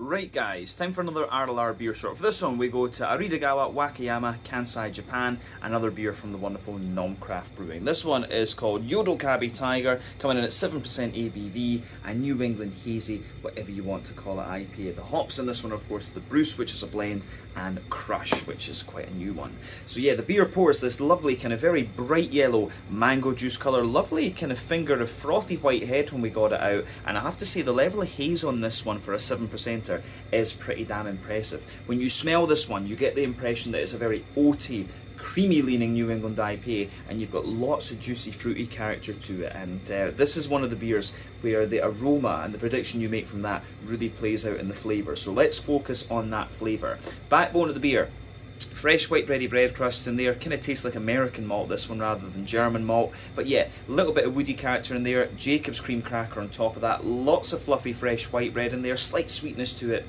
Right guys, time for another RLR beer short. For this one we go to Aridagawa, Wakayama, Kansai, Japan. Another beer from the wonderful Nomcraft Brewing. This one is called Yodokabe Tiger, coming in at 7% ABV, a New England hazy, whatever you want to call it, IPA. The hops in this one are of course the Bruce, which is a blend, and Crush, which is quite a new one. So yeah, the beer pours this lovely kind of very bright yellow mango juice colour, lovely kind of finger of frothy white head when we got it out, and I have to say the level of haze on this one for a 7% is pretty damn impressive. When you smell this one, you get the impression that it's a very oaty, creamy leaning New England IPA, and you've got lots of juicy fruity character to it, and this is one of the beers where the aroma and the prediction you make from that really plays out in the flavour. So let's focus on that flavour. Backbone of the beer: fresh white bready bread crusts in there, kind of tastes like American malt this one rather than German malt, but yeah, a little bit of woody character in there, Jacob's cream cracker on top of that, lots of fluffy fresh white bread in there, slight sweetness to it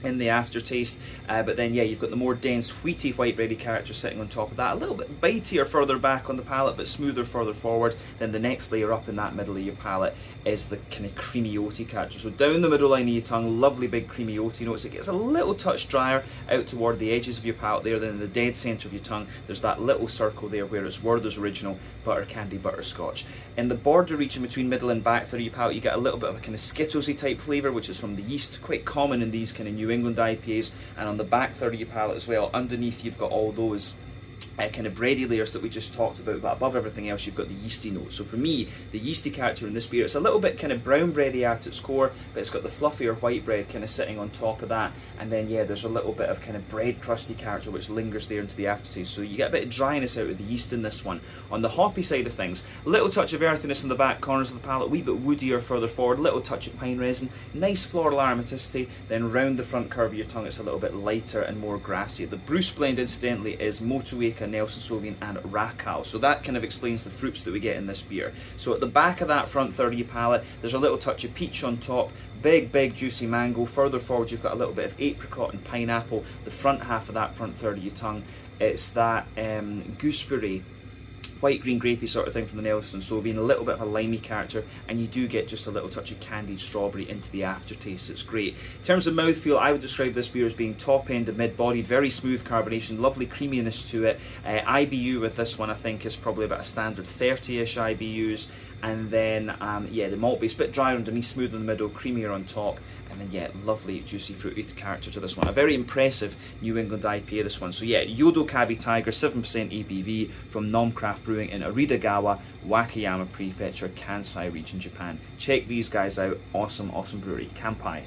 in the aftertaste, but then yeah, you've got the more dense wheaty white bready character sitting on top of that, a little bit bitier further back on the palate but smoother further forward. Then the next layer up in that middle of your palate is the kind of creamy oaty character. So down the middle line of your tongue, lovely big creamy oaty notes. It gets a little touch drier out toward the edges of your palate there, then in the dead centre of your tongue there's that little circle there where it's Werther's Original butter candy butterscotch. In the border region between middle and back third of your palate, you get a little bit of a kind of Skittlesy type flavour, which is from the yeast, quite common in these kind of New England IPAs. And on the back third of your palate as well, underneath you've got all those kind of bready layers that we just talked about, but above everything else you've got the yeasty notes. So for me, the yeasty character in this beer, it's a little bit kind of brown bready at its core, but it's got the fluffier white bread kind of sitting on top of that, and then yeah, there's a little bit of kind of bread crusty character which lingers there into the aftertaste. So you get a bit of dryness out of the yeast in this one. On the hoppy side of things, a little touch of earthiness in the back corners of the palate, a wee bit woodier further forward, a little touch of pine resin, nice floral aromaticity, then round the front curve of your tongue it's a little bit lighter and more grassy. The Bruce blend incidentally is Motueka, Nelson Sauvignon and Racal, so that kind of explains the fruits that we get in this beer. So at the back of that front third of your palate there's a little touch of peach on top, big juicy mango. Further forward you've got a little bit of apricot and pineapple. The front half of that front third of your tongue, it's that gooseberry, white green grapey sort of thing from the Nelson Sauvignon, a little bit of a limey character, and you do get just a little touch of candied strawberry into the aftertaste. It's great. In terms of mouthfeel, I would describe this beer as being top end and mid-bodied, very smooth carbonation, lovely creaminess to it. IBU with this one I think is probably about a standard 30-ish IBUs, and then yeah, the malt base bit drier underneath, smooth in the middle, creamier on top, and then yeah, lovely juicy fruity character to this one. A very impressive New England IPA this one. So yeah, Yodokabe Tiger, 7% ABV from Nomcraft Brewing in Aridagawa, Wakayama Prefecture, Kansai region, Japan. Check these guys out, awesome brewery. Kampai.